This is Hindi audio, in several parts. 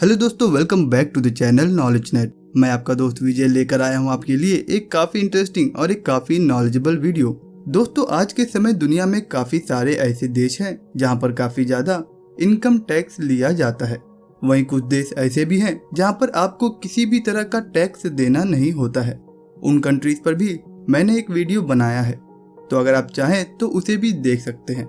हेलो दोस्तों, welcome back to the channel knowledge net. मैं आपका दोस्त विजय लेकर आया हूं आपके लिए एक काफ़ी इंटरेस्टिंग और एक काफ़ी नॉलेजेबल वीडियो। दोस्तों, आज के समय दुनिया में काफ़ी सारे ऐसे देश हैं जहां पर काफ़ी ज़्यादा इनकम टैक्स लिया जाता है। वहीं कुछ देश ऐसे भी हैं जहां पर आपको किसी भी तरह का टैक्स देना नहीं होता है। उन कंट्रीज पर भी मैंने एक वीडियो बनाया है, तो अगर आप चाहें तो उसे भी देख सकते हैं।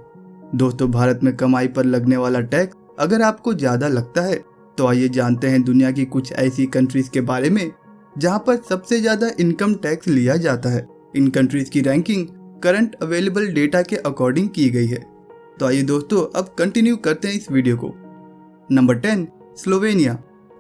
दोस्तों, भारत में कमाई पर लगने वाला टैक्स अगर आपको ज़्यादा लगता है तो आइए जानते हैं दुनिया की कुछ ऐसी कंट्रीज के बारे में जहां पर सबसे ज्यादा इनकम टैक्स लिया जाता है। इन कंट्रीज की रैंकिंग करंट अवेलेबल डेटा के अकॉर्डिंग की गई है। तो आइए दोस्तों, अब कंटिन्यू करते हैं इस वीडियो को। Number 10, Slovenia.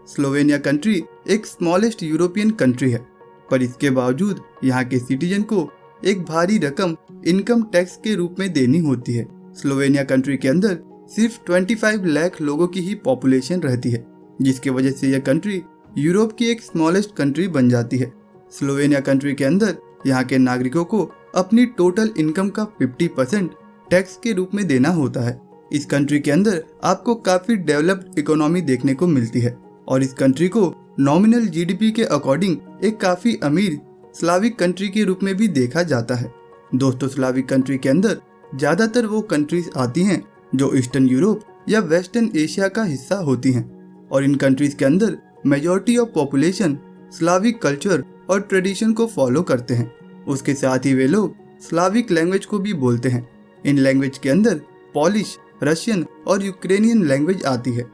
स्लोवेनिया कंट्री एक स्मॉलेस्ट यूरोपियन कंट्री है, पर इसके बावजूद यहाँ के सिटीजन को एक भारी रकम इनकम टैक्स के रूप में देनी होती है। स्लोवेनिया कंट्री के अंदर सिर्फ 25 लाख लोगों की ही पॉपुलेशन रहती है, जिसकी वजह से यह कंट्री यूरोप की एक स्मॉलेस्ट कंट्री बन जाती है। स्लोवेनिया कंट्री के अंदर यहाँ के नागरिकों को अपनी टोटल इनकम का 50% टैक्स के रूप में देना होता है। इस कंट्री के अंदर आपको काफी डेवलप्ड इकोनॉमी देखने को मिलती है और इस कंट्री को नॉमिनल जीडीपी के अकॉर्डिंग एक काफी अमीर स्लाविक कंट्री के रूप में भी देखा जाता है। दोस्तों, स्लाविक कंट्री के अंदर ज्यादातर वो कंट्रीज आती हैं जो ईस्टर्न यूरोप या वेस्टर्न एशिया का हिस्सा होती हैं और इन कंट्रीज के अंदर majority of population Slavic culture और ट्रेडिशन को फॉलो करते हैं। उसके साथ ही वे लोग स्लाविक लैंग्वेज को भी बोलते हैं। इन लैंग्वेज के अंदर पॉलिश, रशियन और यूक्रेनियन लैंग्वेज आती है।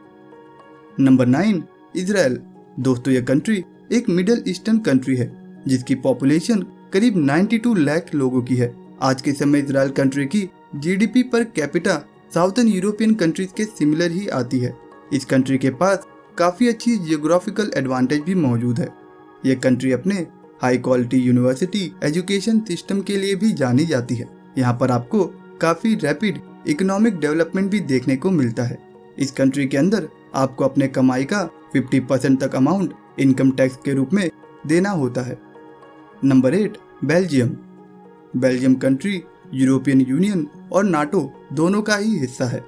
Number 9, Israel. दोस्तों, यह कंट्री एक मिडिल ईस्टर्न कंट्री है जिसकी पॉपुलेशन करीब 92 लाख लोगों की है। आज के समय इजराइल कंट्री की GDP per capita southern European countries के सिमिलर ही आती है। इस कंट्री के पास काफ़ी अच्छी जियोग्राफिकल एडवांटेज भी मौजूद है। यह कंट्री अपने high quality university education system के लिए भी जानी जाती है। यहाँ पर आपको काफ़ी रैपिड इकोनॉमिक डेवलपमेंट भी देखने को मिलता है। इस कंट्री के अंदर आपको अपने कमाई का 50% तक अमाउंट इनकम टैक्स के रूप में देना होता है। Number 8, Belgium. Belgium country European union और नाटो दोनों का ही हिस्सा है।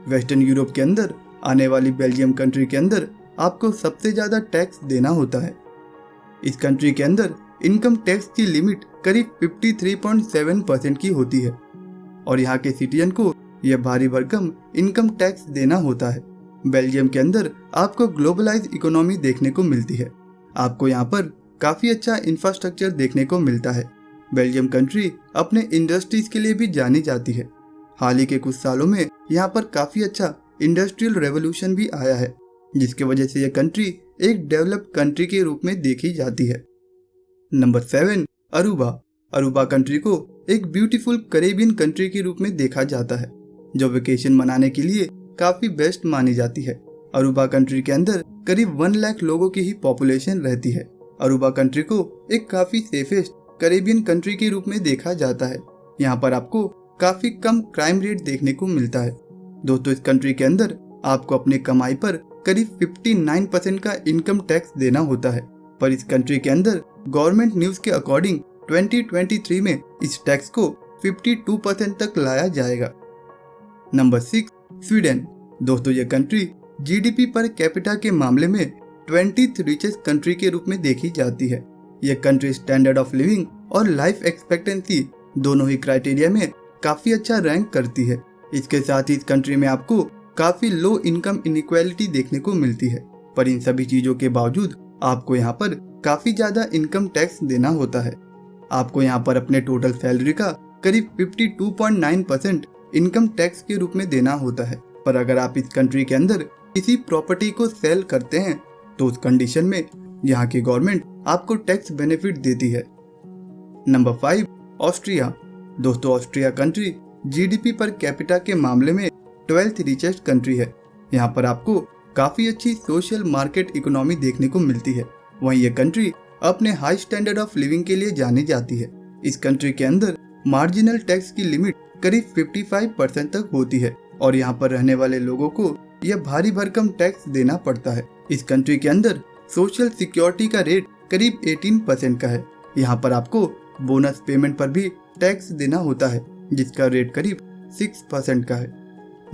वेस्टर्न यूरोप के अंदर आने वाली बेल्जियम कंट्री के अंदर आपको सबसे ज़्यादा टैक्स देना होता है। इस कंट्री के अंदर इनकम टैक्स की लिमिट करीब 53.7% की होती है और यहाँ के सिटीजन को यह भारी भरकम इनकम टैक्स देना होता है। बेल्जियम के अंदर आपको ग्लोबलाइज इकोनॉमी देखने को मिलती है। आपको यहाँ पर काफ़ी अच्छा इंफ्रास्ट्रक्चर देखने को मिलता है। बेल्जियम कंट्री अपने इंडस्ट्रीज के लिए भी जानी जाती है। हाल ही के कुछ सालों में यहाँ पर काफ़ी अच्छा इंडस्ट्रियल रेवोल्यूशन भी आया है, जिसकी वजह से यह कंट्री एक डेवलप्ड कंट्री के रूप में देखी जाती है। Number 7, Aruba. अरूबा कंट्री को एक ब्यूटीफुल कैरेबियन कंट्री के रूप में देखा जाता है जो वेकेशन मनाने के लिए काफ़ी बेस्ट मानी जाती है। अरूबा कंट्री के अंदर करीब 1 लाख लोगों की ही पॉपुलेशन रहती है। अरूबा कंट्री को एक काफ़ी सेफेस्ट कैरेबियन कंट्री के रूप में देखा जाता है। यहाँ पर आपको काफ़ी कम क्राइम रेट देखने को मिलता है। दोस्तों, इस कंट्री के अंदर आपको अपनी कमाई पर करीब 59% का इनकम टैक्स देना होता है, पर इस कंट्री के अंदर गवर्नमेंट न्यूज़ के अकॉर्डिंग 2023 में इस टैक्स को 52% तक लाया जाएगा। Number 6, Sweden. दोस्तों, यह कंट्री जीडीपी पर कैपिटा के मामले में 20th रिचेस्ट कंट्री के रूप में देखी जाती है। यह कंट्री स्टैंडर्ड ऑफ लिविंग और लाइफ एक्सपेक्टेंसी दोनों ही क्राइटेरिया में काफ़ी अच्छा रैंक करती है। इसके साथ ही इस कंट्री में आपको काफ़ी लो इनकम इनइक्वालिटी देखने को मिलती है, पर इन सभी चीज़ों के बावजूद आपको यहाँ पर काफ़ी ज़्यादा इनकम टैक्स देना होता है। आपको यहाँ पर अपने टोटल सैलरी का करीब 52.9% इनकम टैक्स के रूप में देना होता है, पर अगर आप इस कंट्री के अंदर किसी प्रॉपर्टी को सेल करते हैं तो उस कंडीशन में यहाँ की गवर्नमेंट आपको टैक्स बेनिफिट देती है। Number 5, Austria. दोस्तों, Austria country GDP per capita के मामले में 12th रिचेस्ट कंट्री है। यहाँ पर आपको काफ़ी अच्छी सोशल मार्केट इकोनॉमी देखने को मिलती है। वहीं यह कंट्री अपने हाई स्टैंडर्ड ऑफ लिविंग के लिए जानी जाती है। इस कंट्री के अंदर मार्जिनल टैक्स की लिमिट करीब 55% तक होती है और यहाँ पर रहने वाले लोगों को यह भारी भरकम टैक्स देना पड़ता है। इस कंट्री के अंदर सोशल सिक्योरिटी का रेट करीब 18% का है। यहाँ पर आपको बोनस पेमेंट पर भी टैक्स देना होता है जिसका रेट करीब 6% का है।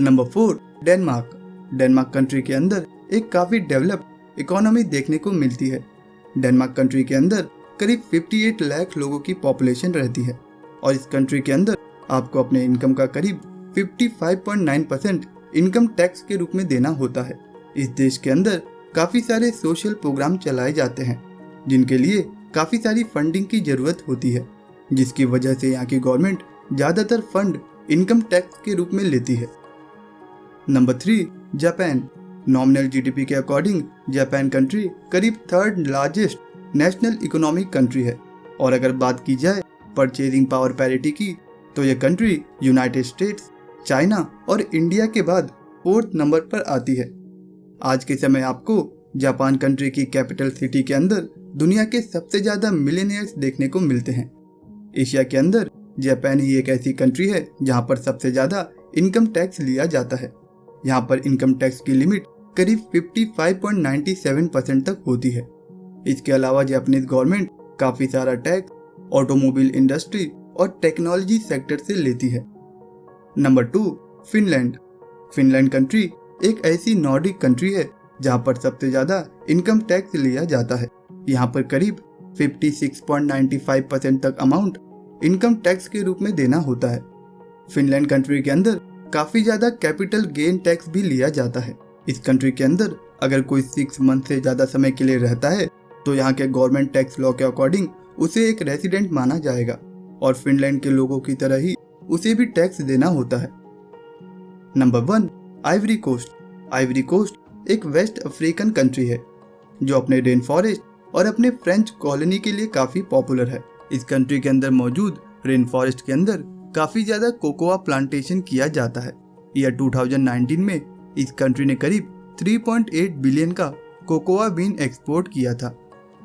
Number 4, Denmark. डेनमार्क कंट्री के अंदर एक काफ़ी डेवलप्ड इकोनॉमी देखने को मिलती है। डेनमार्क कंट्री के अंदर करीब 58 लाख लोगों की पॉपुलेशन रहती है और इस कंट्री के अंदर आपको अपने इनकम का करीब 55.9% इनकम टैक्स के रूप में देना होता है। इस देश के अंदर काफ़ी सारे सोशल प्रोग्राम चलाए जाते हैं जिनके लिए काफ़ी सारी फंडिंग की ज़रूरत होती है, जिसकी वजह से यहाँ की गवर्नमेंट ज़्यादातर फंड इनकम टैक्स के रूप में लेती है। Number 3, Japan. नॉमिनल जीडीपी के अकॉर्डिंग जापान कंट्री करीब 3rd largest national economic country है और अगर बात की जाए परचेजिंग पावर पैरिटी की तो यह कंट्री यूनाइटेड स्टेट्स, चाइना और इंडिया के बाद 4th नंबर पर आती है। आज के समय आपको जापान कंट्री की कैपिटल सिटी के अंदर दुनिया के सबसे ज़्यादा मिलियनियर्स देखने को मिलते हैं। एशिया के अंदर जापान ही एक ऐसी कंट्री है जहां पर सबसे ज़्यादा इनकम टैक्स लिया जाता है। यहाँ पर इनकम टैक्स की लिमिट करीब 55.97% तक होती है। इसके अलावा जापानीज गवर्नमेंट काफ़ी सारा टैक्स ऑटोमोबाइल इंडस्ट्री और टेक्नोलॉजी सेक्टर से लेती है। Number 2, Finland. फिनलैंड कंट्री एक ऐसी नॉर्डिक कंट्री है जहाँ पर सबसे ज़्यादा इनकम टैक्स लिया जाता है। यहाँ पर करीब 56.95% तक अमाउंट इनकम टैक्स के रूप में देना होता है। फिनलैंड कंट्री के अंदर काफ़ी ज़्यादा कैपिटल गेन टैक्स भी लिया जाता है। इस कंट्री के अंदर अगर कोई 6 मंथ से ज़्यादा समय के लिए रहता है तो यहाँ के गवर्नमेंट टैक्स लॉ के अकॉर्डिंग उसे एक रेसिडेंट माना जाएगा और फिनलैंड के लोगों की तरह ही उसे भी टैक्स देना होता है। Number 1, Ivory Coast. Ivory Coast एक वेस्ट अफ्रीकन कंट्री है जो अपने रेन फॉरेस्ट और अपने फ्रेंच कॉलोनी के लिए काफ़ी पॉपुलर है। इस कंट्री के अंदर मौजूद रेन फॉरेस्ट के अंदर काफ़ी ज़्यादा कोकोआ प्लांटेशन किया जाता है। ईयर 2019 में इस कंट्री ने करीब 3.8 बिलियन का कोकोआ बीन एक्सपोर्ट किया था।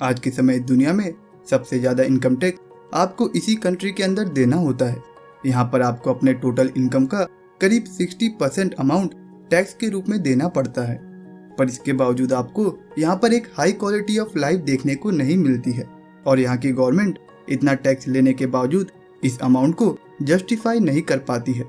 आज के समय दुनिया में सबसे ज़्यादा इनकम टैक्स आपको इसी कंट्री के अंदर देना होता है। यहाँ पर आपको अपने टोटल इनकम का करीब 60% अमाउंट टैक्स के रूप में देना पड़ता है, पर इसके बावजूद आपको यहाँ पर एक हाई क्वालिटी ऑफ लाइफ देखने को नहीं मिलती है और यहाँ की गवर्नमेंट इतना टैक्स लेने के बावजूद इस अमाउंट को जस्टिफाई नहीं कर पाती है।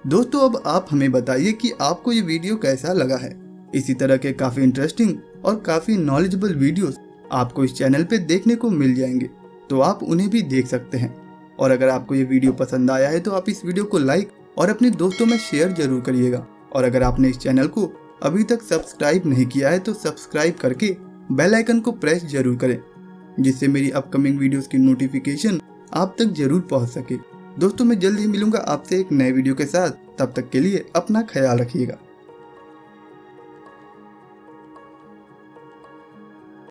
दोस्तों, अब आप हमें बताइए कि आपको ये वीडियो कैसा लगा है। इसी तरह के काफ़ी इंटरेस्टिंग और काफ़ी नॉलेजेबल वीडियोस आपको इस चैनल पे देखने को मिल जाएंगे, तो आप उन्हें भी देख सकते हैं। और अगर आपको ये वीडियो पसंद आया है तो आप इस वीडियो को लाइक और अपने दोस्तों में शेयर जरूर करिएगा। और अगर आपने इस चैनल को अभी तक सब्सक्राइब नहीं किया है तो सब्सक्राइब करके बेल आइकन को प्रेस जरूर करें, जिससे मेरी अपकमिंग वीडियोस की नोटिफिकेशन आप तक जरूर पहुंच सके। दोस्तों, मैं जल्द ही मिलूंगा आपसे एक नए वीडियो के साथ। तब तक के लिए अपना ख्याल रखिएगा।